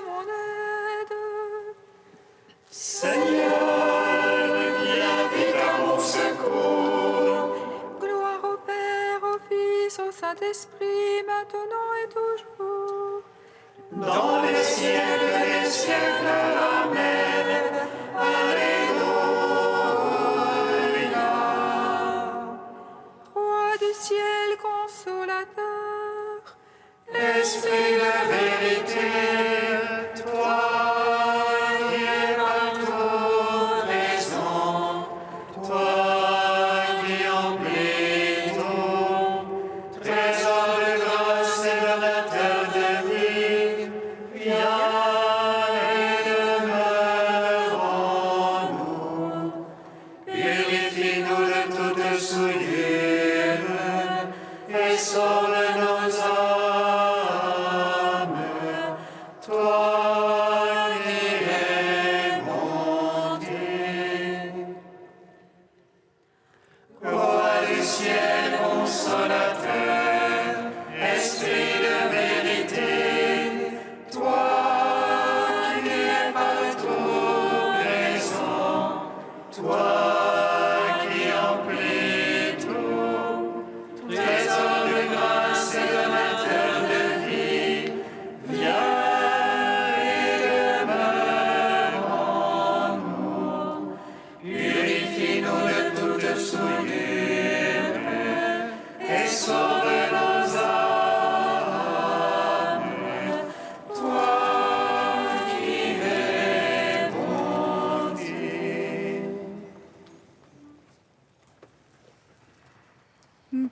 mon aide. Seigneur, viens vite à mon secours. Gloire au Père, au Fils, au Saint-Esprit, maintenant et toujours. Dans les siècles des siècles, Amen. Alléluia. Roi du ciel, consolateur, Esprit de vérité, toi qui es partout présent, toi qui emplis tout, trésor de grâce et donateur de vie, viens et demeure en nous. Purifie-nous de toute souillure et sauve nos âmes. Toi qui es mon Dieu. Roi du ciel consolateur, Esprit de vérité, toi qui es partout présent, toi qui emplis tout, trésor de grâce et donateur de vie, viens et demeure en nous. Purifie-nous de toute souillure et sauve nos âmes. Toi qui es mon Dieu.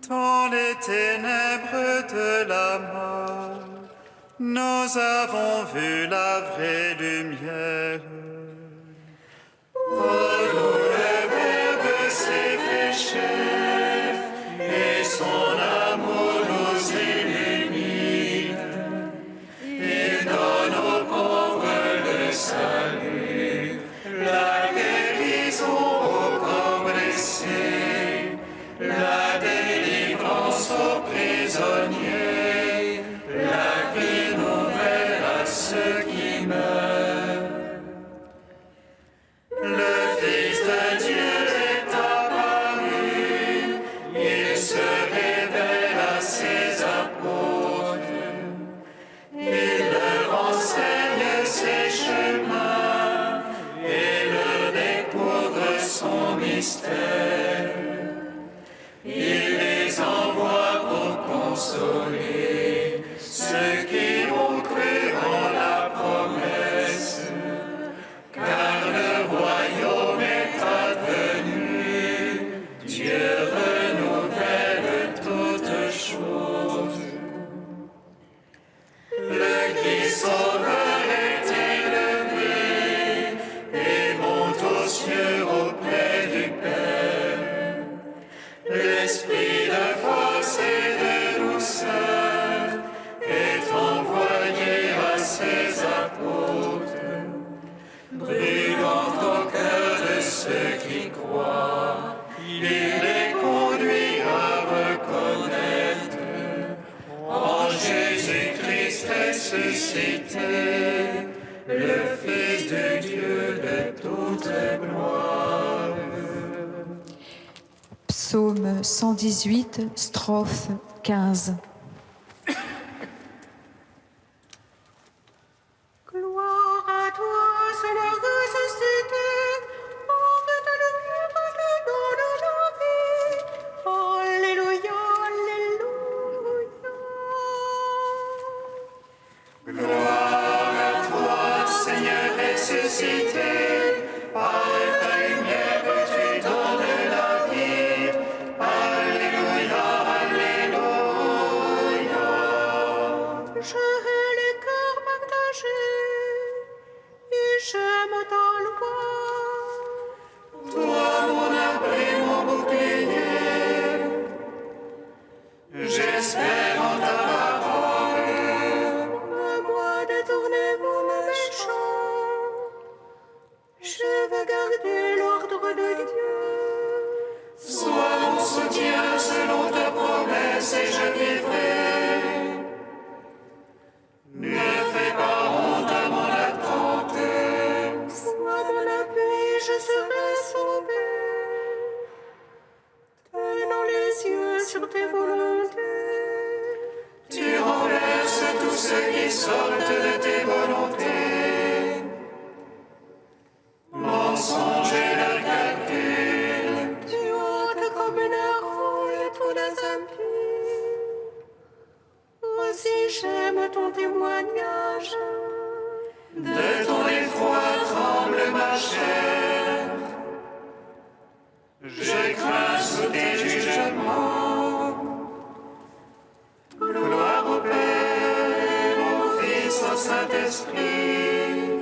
Dans les ténèbres de la mort, nous avons vu la vraie lumière. Pour nous, le Verbe s'est fait chair, et son amour nous illumine. Il donne aux pauvres le salut, la guérison aux corps blessés, la délivrance aux prisonniers, la vie nouvelle à ceux qui meurent. Le Fils de Dieu est apparu, il se révèle à ses apôtres, il leur enseigne ses chemins et leur découvre son mystère. Il les envoie pour consoler ceux qui ont cru en la promesse, car le royaume est advenu, Dieu renouvelle toutes choses. Le Christ Sauveur est élevé et monte aux cieux auprès du Père. L'esprit de force et de douceur est envoyé à ses apôtres, brûlant au cœur de ceux qui croient. Il les conduit à reconnaître en Jésus-Christ ressuscité, le Fils de Dieu de toute gloire. Psaume 118, strophe 15. gloire à toi, Seigneur ressuscité, en ta lumière le don de la vie. Alléluia, alléluia. Gloire à toi, Seigneur ressuscité, par ta lumière tu donnes la vie. Alléluia, alléluia. ceux qui sortent de tes volontés. Mensonge et leur calcul. Tu ôtes comme leur rouille tous les impies. Aussi j'aime ton témoignage. De ton effroi tremble ma chair. Je crains sous tes jugements. Gloire au Père, au Fils, au Saint-Esprit,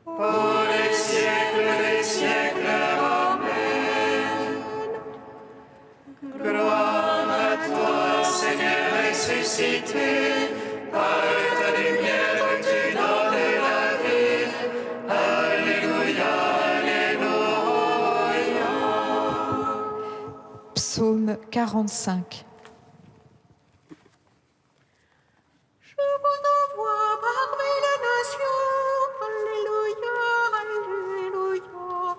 pour les siècles des siècles. Amen. Gloire à toi, Seigneur ressuscité, par ta lumière tu donnes la vie. Alléluia, Alléluia. Psaume 45. Je vous envoie parmi les nations, Alléluia, Alléluia,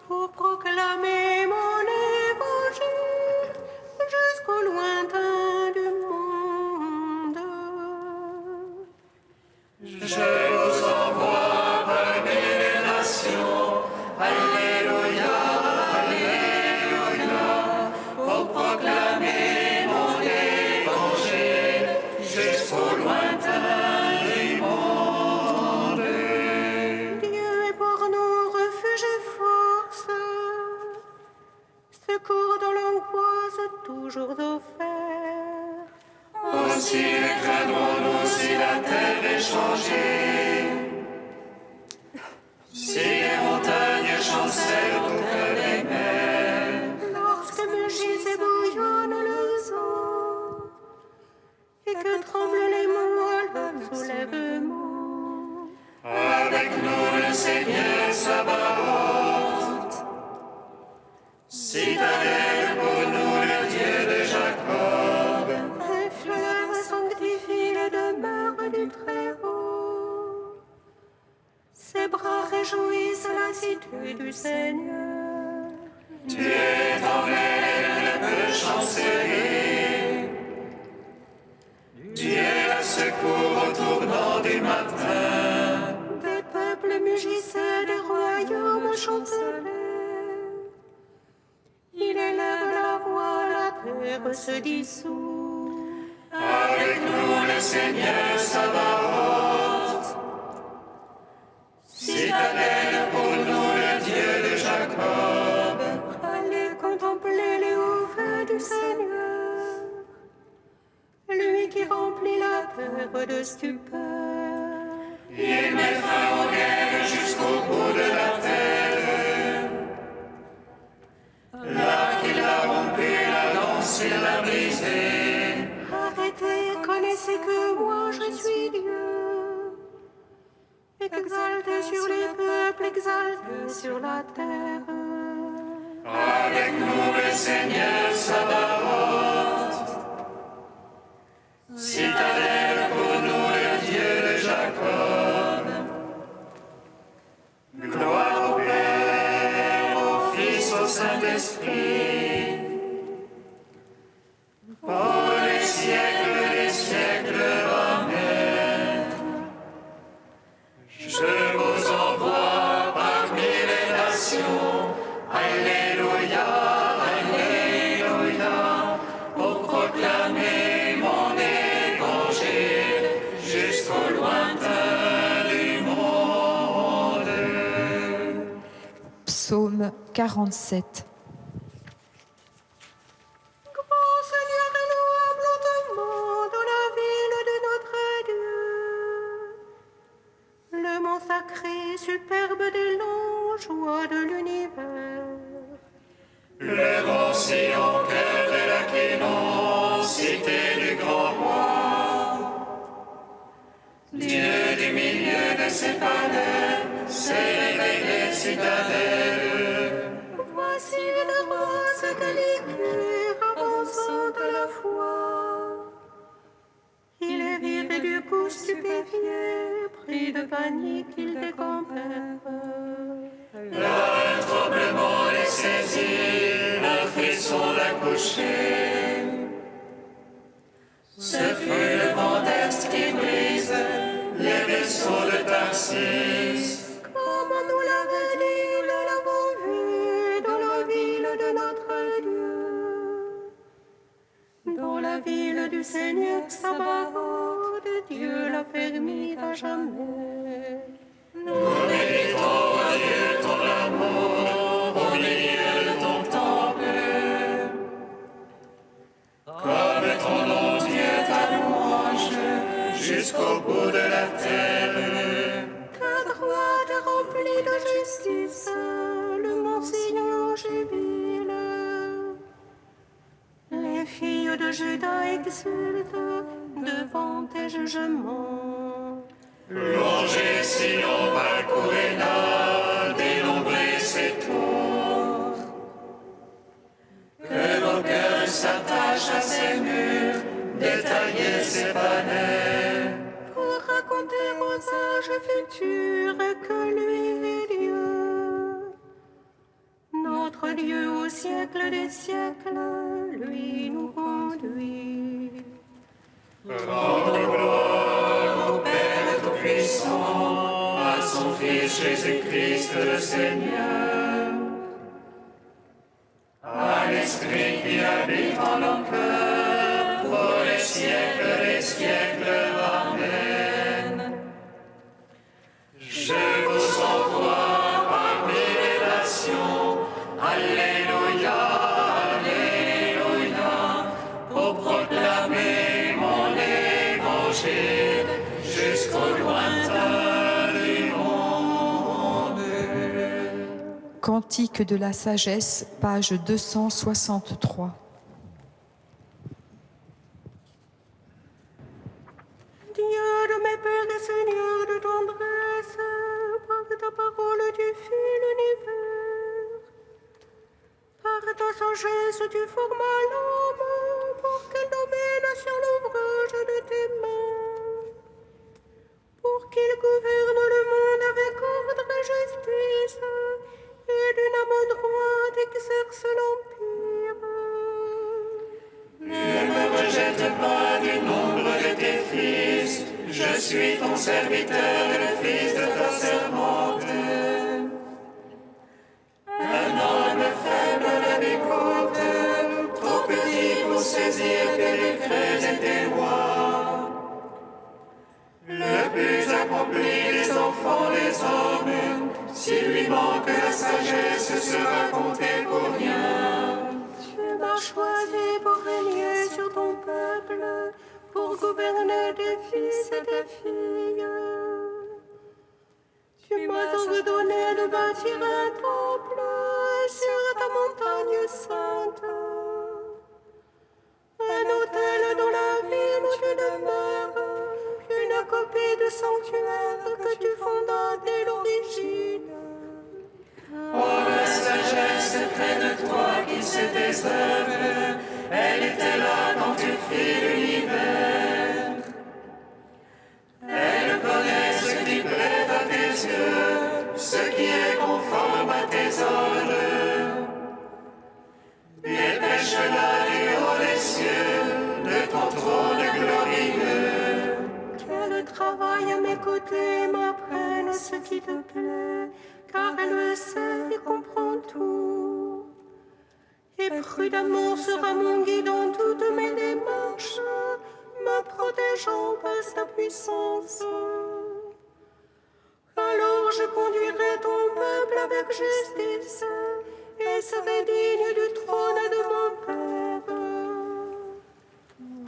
pour proclamer mon évangile jusqu'au lointain du monde. Je vous envoie parmi les nations. Alléluia, Alléluia, pour proclamer mon évangile jusqu'au lointain du monde. Dieu est pour nous refuge et force, secours dans l'angoisse toujours offert. Aussi ne craindrons-nous si la terre est changée, si les montagnes chancellent au cœur des mers. Lorsque mugissent et bouillonnent le sang, et que tremblent les monts à leur soulèvement. Avec nous le Seigneur Sabaoth, citadelle pour nous le Dieu de Jacob. Les fleuves sanctifient les demeures du Très-Haut. Ses bras réjouissent la cité du Seigneur. Tu es en elle, ne peut chanceler. Tu es le secours au tournant du matin. Des peuples mugissaient, des royaumes chancelaient. Il élève la voix, la terre se dissout. Avec nous le Seigneur Sabaoth, citadelle pour nous le Dieu de Jacob. Allez contempler les hauts faits du Seigneur, lui qui remplit la terre de stupeur. Il met fin aux guerres jusqu'au bout de la terre. Là qu'il a rompu la lance, il l'a brisée. Arrêtez, connaissez que moi je suis Dieu. Exaltez sur les peuples, exaltez sur la terre. Avec nous le Seigneur Sabaoth, citadelle pour nous le Dieu de Jacob. Gloire au Père, au Fils, au Saint-Esprit, pour les siècles des siècles. Amen. Je vous envoie parmi les nations. Alléluia, Alléluia, pour proclamer mon évangile jusqu'au lointain du monde. Psaume 47. Grand Seigneur et louable hautement dans la ville de notre Dieu. Le mont sacré, superbe des longs joies de l'univers. Le mont Sion, cœur de l'Aquinon, cité du grand roi. Dieu du milieu de ses palais, s'éveille les citadelles. Voici une race délicate, avançant à la fois. Il est viré du coup stupéfié, pris de panique, il décompère. Là, un tremblement les saisit, un frisson d'accoucher. Ce fut le vent l'Ast qui brise les vaisseaux de Tarsis. Comme on nous l'avait dit, nous l'avons vu dans la ville de notre Dieu. Dans la ville du Seigneur Sabaoth, Dieu l'a permis à jamais. Nous méditons, ô Dieu, ton amour au milieu de ton temple. Comme ton nom, Dieu, ta louange, jusqu'au bout de la terre. Ta droite est remplie de justice, le mont Sion jubile. Les filles de Juda exultent devant tes jugements. Longez Sion, parcourez-la, dénombrez ses tours. Que vos cœurs s'attachent à ses murs, détaillez ses panels. Pour raconter aux âges futurs que lui est Dieu. Notre Dieu au siècle des siècles, lui nous conduit. Rendre gloire au Père Tout-Puissant, à son Fils Jésus-Christ le Seigneur, à l'Esprit qui habite en nos cœurs, pour les siècles des siècles. Amen. Je vous envoie parmi les nations, Alléluia, Alléluia, pour proclamer mon évangile jusqu'au lointain du monde. Cantique de la sagesse, page 263. Dieu de mes pères et Seigneur de tendresse, par ta parole tu fis l'univers. Par ta sagesse tu formas l'homme pour qu'il domine sur l'ouvrage de tes mains. Pour qu'il gouverne le monde avec ordre et justice, et d'une main droite exerce l'empire. Ne me rejette pas du nombre de tes fils, je suis ton serviteur, le fils de ta servante. Un homme faible ne m'écoute, trop petit pour saisir tes décrets et tes lois. Le but accompli des enfants des hommes, s'il lui manque la sagesse, sera compté pour rien. Tu m'as choisi pour régner sur ton peuple, pour gouverner tes fils et tes filles. Tu m'as ordonné de bâtir un temple sur ta montagne sainte. Un autel dans la ville où tu demeures, une copie de sanctuaire que tu fondas dès l'origine. Oh, la sagesse près de toi qui sait tes œuvres, elle était là quand tu fis l'univers. Elle connaît ce qui plaît à tes yeux, ce qui est conforme à tes ordres. Dépêche-la du haut des cieux, de ton trône glorieux. Qu'elle travaille à mes côtés, m'apprenne ce qui te plaît, car elle sait et comprend tout. Et prudemment sera mon guide dans toutes mes démarches, me protégeant par sa puissance. Alors je conduirai ton peuple avec justice, et serai digne du trône de mon Père.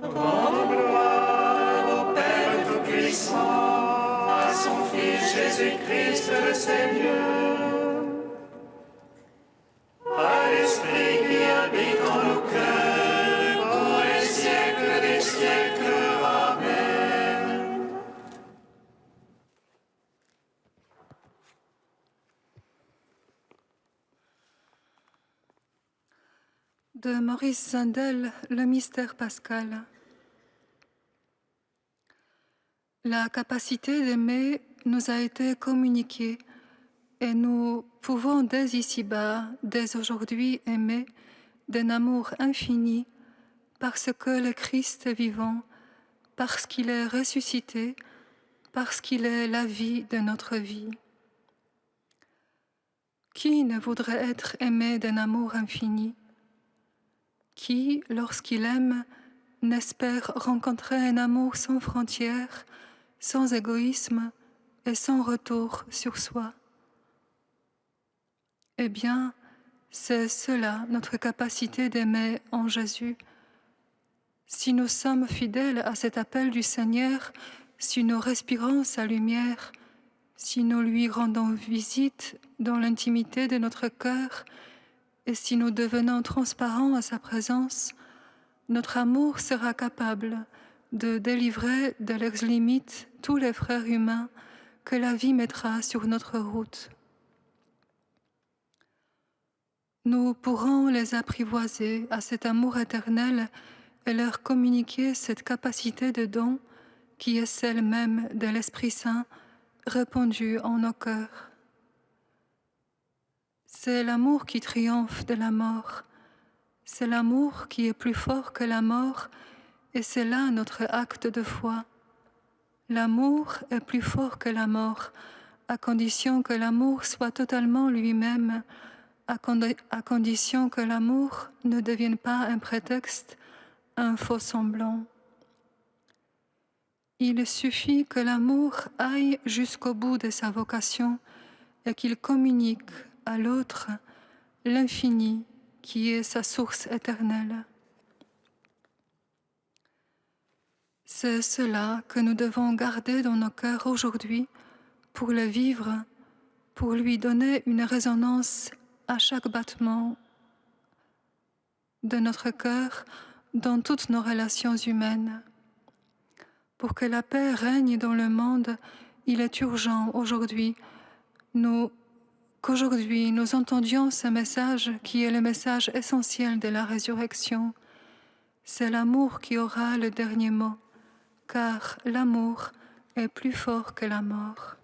Rends gloire au Père Tout-Puissant, à son Fils Jésus-Christ le Seigneur, à l'Esprit qui habite en nos cœurs, pour les siècles des siècles. Amen. De Maurice Sandel, le mystère pascal. La capacité d'aimer nous a été communiquée et nous pouvons dès ici-bas, dès aujourd'hui, aimer d'un amour infini parce que le Christ vivant parce qu'il est ressuscité, parce qu'il est la vie de notre vie. Qui ne voudrait être aimé d'un amour infini? Qui, lorsqu'il aime, n'espère rencontrer un amour sans frontières, sans égoïsme et sans retour sur soi? Eh bien, c'est cela notre capacité d'aimer en Jésus. Si nous sommes fidèles à cet appel du Seigneur, si nous respirons sa lumière, si nous lui rendons visite dans l'intimité de notre cœur, et si nous devenons transparents à sa présence, notre amour sera capable de délivrer de leurs limites tous les frères humains que la vie mettra sur notre route. Nous pourrons les apprivoiser à cet amour éternel et leur communiquer cette capacité de don qui est celle même de l'Esprit Saint répandue en nos cœurs. C'est l'amour qui triomphe de la mort. C'est l'amour qui est plus fort que la mort et c'est là notre acte de foi. L'amour est plus fort que la mort, à condition que l'amour soit totalement lui-même, à condition que l'amour ne devienne pas un prétexte, un faux semblant. Il suffit que l'amour aille jusqu'au bout de sa vocation et qu'il communique à l'autre l'infini qui est sa source éternelle. C'est cela que nous devons garder dans nos cœurs aujourd'hui pour le vivre, pour lui donner une résonance à chaque battement de notre cœur dans toutes nos relations humaines. Pour que la paix règne dans le monde, il est urgent qu'aujourd'hui nous entendions ce message qui est le message essentiel de la résurrection. C'est l'amour qui aura le dernier mot, car l'amour est plus fort que la mort.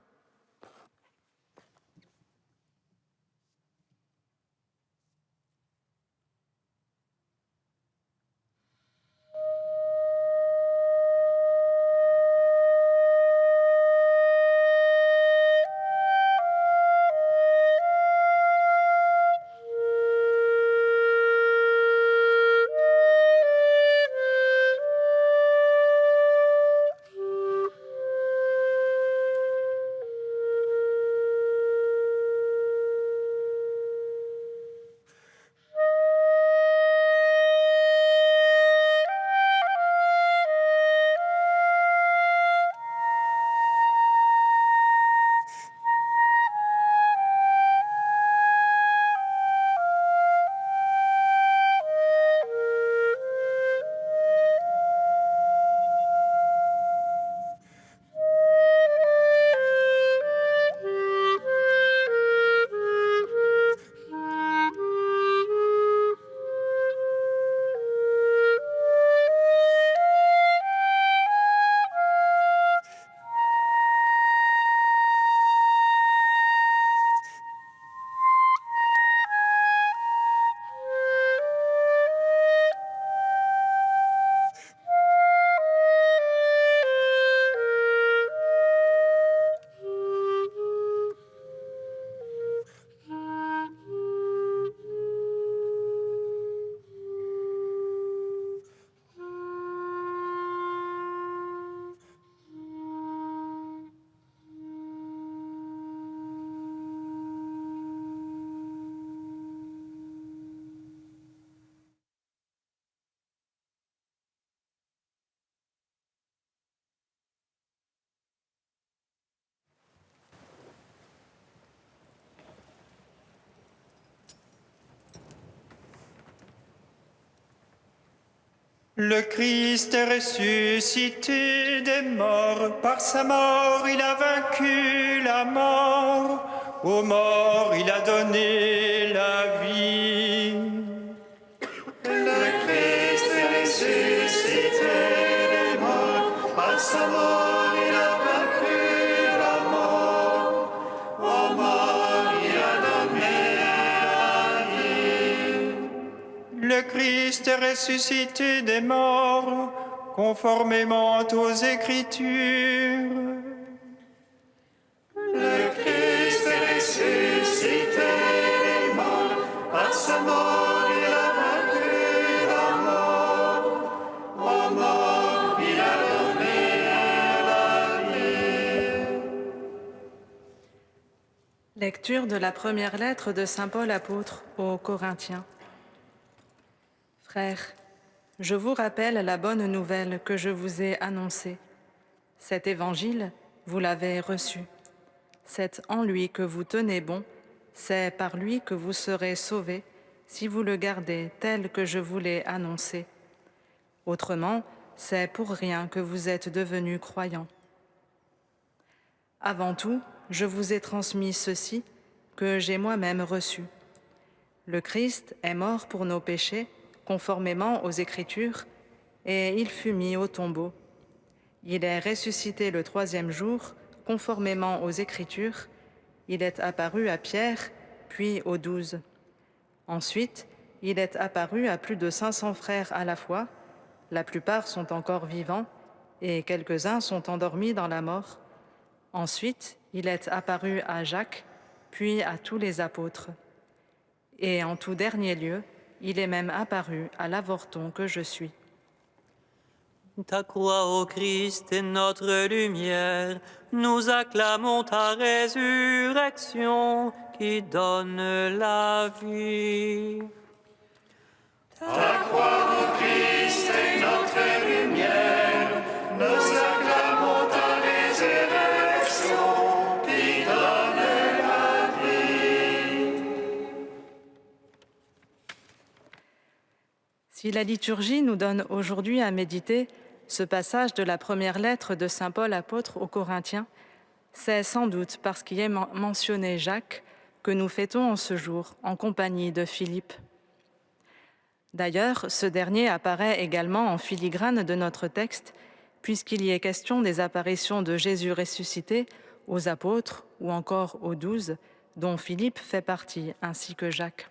Le Christ est ressuscité des morts, par sa mort il a vaincu la mort, aux morts il a donné la vie. Le Christ est ressuscité des morts, par sa mort il a vaincu la mort, aux morts il a donné la vie. Le Christ est ressuscité des morts, conformément aux Écritures. Le Christ est ressuscité des morts, par sa mort il a vaincu la mort. Aux morts il a donné la vie. Lecture de la première lettre de saint Paul apôtre aux Corinthiens. Frères, je vous rappelle la bonne nouvelle que je vous ai annoncée. Cet évangile, vous l'avez reçu. C'est en lui que vous tenez bon, c'est par lui que vous serez sauvés, si vous le gardez tel que je vous l'ai annoncé. Autrement, c'est pour rien que vous êtes devenus croyants. Avant tout, je vous ai transmis ceci que j'ai moi-même reçu. Le Christ est mort pour nos péchés, conformément aux Écritures, et il fut mis au tombeau. Il est ressuscité le 3e jour, conformément aux Écritures. Il est apparu à Pierre, puis aux 12. Ensuite, il est apparu à plus de 500 frères à la fois. La plupart sont encore vivants, et quelques-uns sont endormis dans la mort. Ensuite, il est apparu à Jacques, puis à tous les apôtres. Et en tout dernier lieu, il est même apparu à l'avorton que je suis. Ta croix, ô Christ, est notre lumière. Nous acclamons ta résurrection qui donne la vie. Ta croix, ô Christ, est notre lumière. Nous acclamons ta résurrection qui donne la vie. Si la liturgie nous donne aujourd'hui à méditer ce passage de la première lettre de saint Paul apôtre aux Corinthiens, c'est sans doute parce qu'il est mentionné Jacques que nous fêtons en ce jour en compagnie de Philippe. D'ailleurs, ce dernier apparaît également en filigrane de notre texte, puisqu'il y est question des apparitions de Jésus ressuscité aux apôtres ou encore aux 12, dont Philippe fait partie, ainsi que Jacques.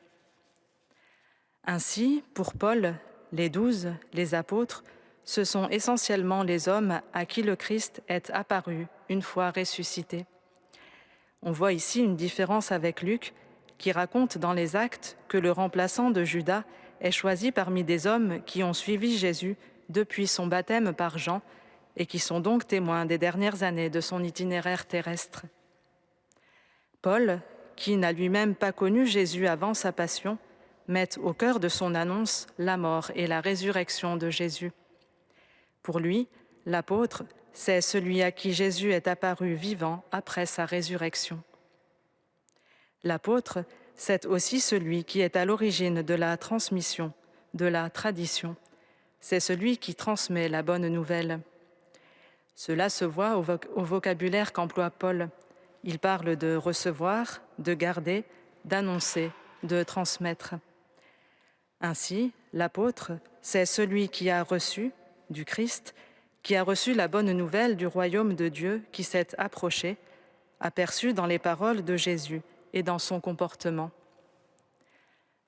Ainsi, pour Paul, les 12, les apôtres, ce sont essentiellement les hommes à qui le Christ est apparu une fois ressuscité. On voit ici une différence avec Luc, qui raconte dans les Actes que le remplaçant de Judas est choisi parmi des hommes qui ont suivi Jésus depuis son baptême par Jean et qui sont donc témoins des dernières années de son itinéraire terrestre. Paul, qui n'a lui-même pas connu Jésus avant sa passion, met au cœur de son annonce la mort et la résurrection de Jésus. Pour lui, l'apôtre, c'est celui à qui Jésus est apparu vivant après sa résurrection. L'apôtre, c'est aussi celui qui est à l'origine de la transmission, de la tradition. C'est celui qui transmet la bonne nouvelle. Cela se voit au vocabulaire qu'emploie Paul. Il parle de recevoir, de garder, d'annoncer, de transmettre. Ainsi, l'apôtre, c'est celui qui a reçu, du Christ, qui a reçu la bonne nouvelle du royaume de Dieu qui s'est approché, aperçu dans les paroles de Jésus et dans son comportement.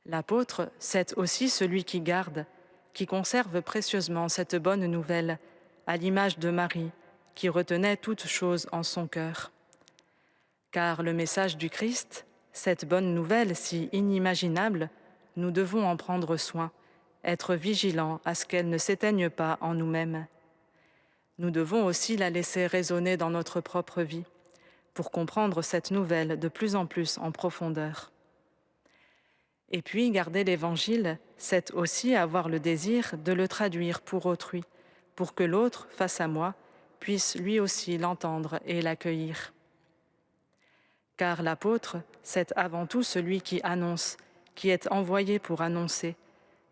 L'apôtre, c'est aussi celui qui garde, qui conserve précieusement cette bonne nouvelle, à l'image de Marie, qui retenait toutes choses en son cœur. Car le message du Christ, cette bonne nouvelle si inimaginable, nous devons en prendre soin, être vigilants à ce qu'elle ne s'éteigne pas en nous-mêmes. Nous devons aussi la laisser résonner dans notre propre vie, pour comprendre cette nouvelle de plus en plus en profondeur. Et puis, garder l'Évangile, c'est aussi avoir le désir de le traduire pour autrui, pour que l'autre, face à moi, puisse lui aussi l'entendre et l'accueillir. Car l'apôtre, c'est avant tout celui qui annonce, qui est envoyé pour annoncer,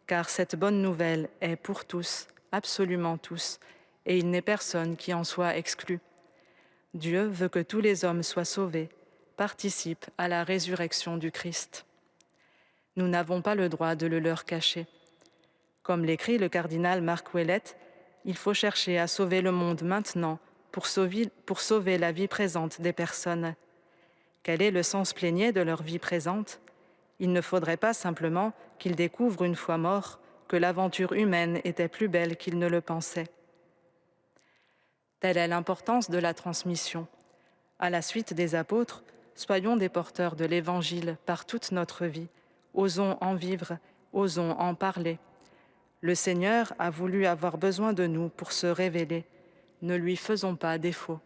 car cette bonne nouvelle est pour tous, absolument tous, et il n'est personne qui en soit exclu. Dieu veut que tous les hommes soient sauvés, participent à la résurrection du Christ. Nous n'avons pas le droit de le leur cacher. Comme l'écrit le cardinal Marc Ouellet, il faut chercher à sauver le monde maintenant pour sauver la vie présente des personnes. Quel est le sens plénier de leur vie présente ? Il ne faudrait pas simplement qu'ils découvrent une fois morts que l'aventure humaine était plus belle qu'ils ne le pensaient. Telle est l'importance de la transmission. À la suite des apôtres, soyons des porteurs de l'Évangile par toute notre vie. Osons en vivre, osons en parler. Le Seigneur a voulu avoir besoin de nous pour se révéler. Ne lui faisons pas défaut.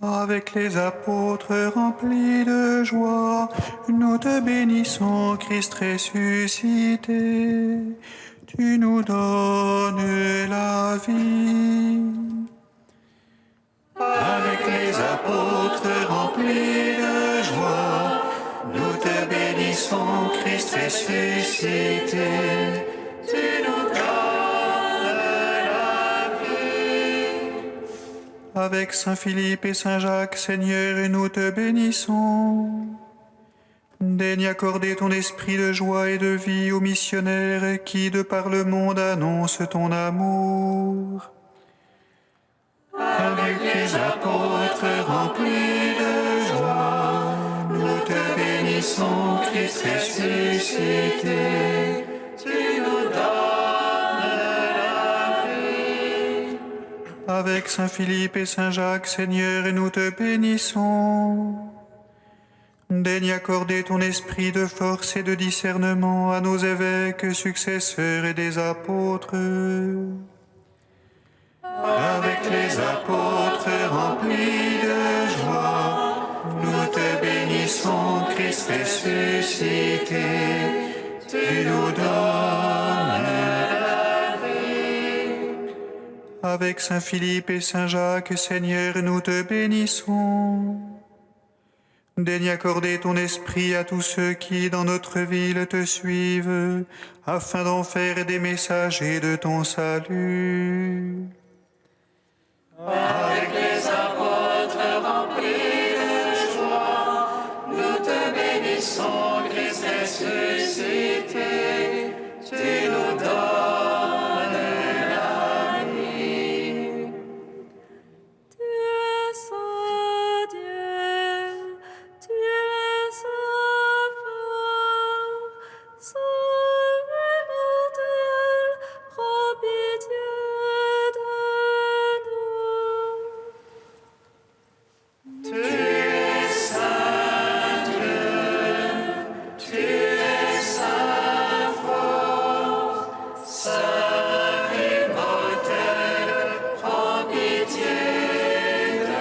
Avec les apôtres remplis de joie, nous te bénissons, Christ ressuscité. Tu nous donnes la vie. Avec les apôtres remplis de joie, nous te bénissons, Christ ressuscité. Tu nous donnes la vie. Avec Saint Philippe et Saint Jacques, Seigneur, nous te bénissons. Daigne accorder ton esprit de joie et de vie aux missionnaires qui, de par le monde, annoncent ton amour. Avec les apôtres remplis de joie, nous te bénissons, Christ ressuscité. Tu nous donnes la vie. Avec Saint Philippe et Saint Jacques, Seigneur, nous te bénissons. Daigne accorder ton esprit de force et de discernement à nos évêques, successeurs et des apôtres. Avec les apôtres remplis de joie, nous te bénissons, Christ ressuscité. Tu nous donnes la vie. Avec Saint Philippe et Saint Jacques, Seigneur, nous te bénissons. Daigne accorder ton esprit à tous ceux qui, dans notre ville, te suivent, afin d'en faire des messagers de ton salut. Avec les apôtres remplis de joie, nous te bénissons, Christ ressuscité. Tu nous donnes la vie. Tu es saint Dieu, tu es saint fort, saint immortel, prends pitié de nous. Tu es saint Dieu, tu es saint fort, saint immortel, prends pitié de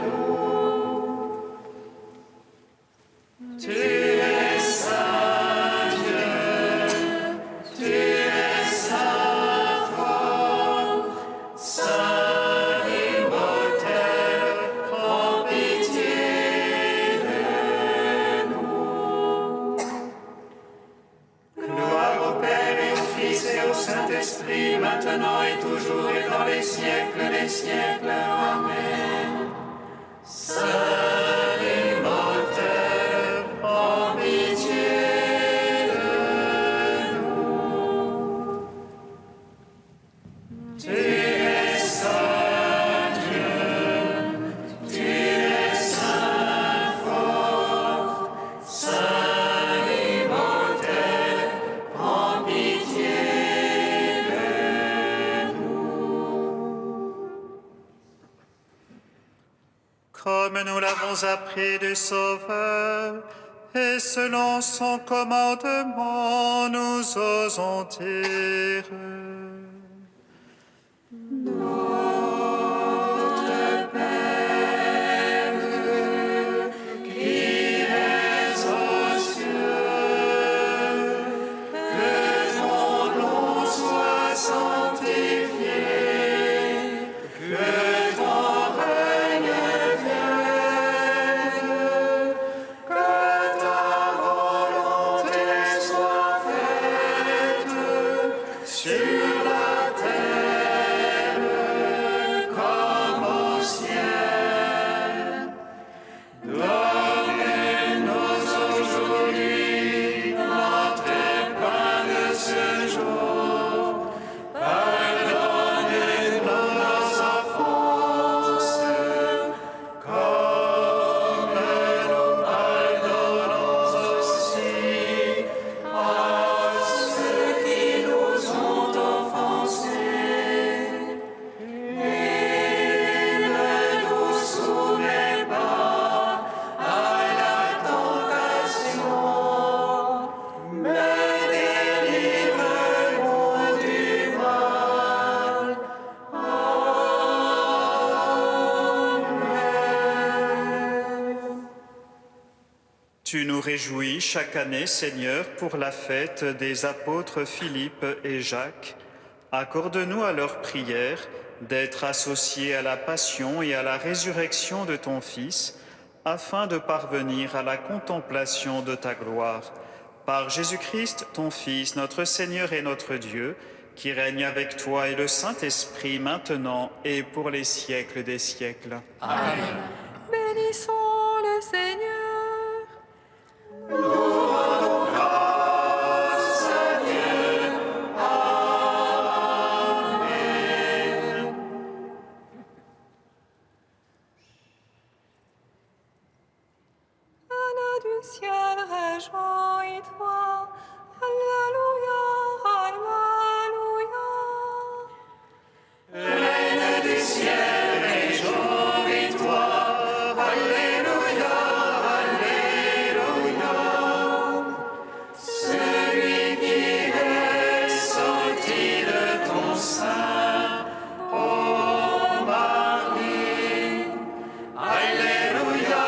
nous. Tu es saint Dieu, tu es saint fort, saint immortel, prends pitié de nous. Gloire au Père et au Fils et au Saint-Esprit, maintenant et toujours et dans les siècles des siècles. Amen. Saint immortel, prends pitié de nous. Tu es saint Dieu, comme nous l'avons appris du Sauveur, et selon son commandement, nous osons dire. Tu nous réjouis chaque année, Seigneur, pour la fête des apôtres Philippe et Jacques. Accorde-nous à leur prière d'être associés à la passion et à la résurrection de ton Fils, afin de parvenir à la contemplation de ta gloire. Par Jésus-Christ, ton Fils, notre Seigneur et notre Dieu, qui règne avec toi et le Saint-Esprit maintenant et pour les siècles des siècles. Amen. Bénissons le Seigneur. Du ciel, réjouis-toi. Alléluia, Alléluia. Reine du ciel, réjouis-toi. Alléluia, Alléluia. Celui qui est sorti de ton sein, ô Marie. Alléluia.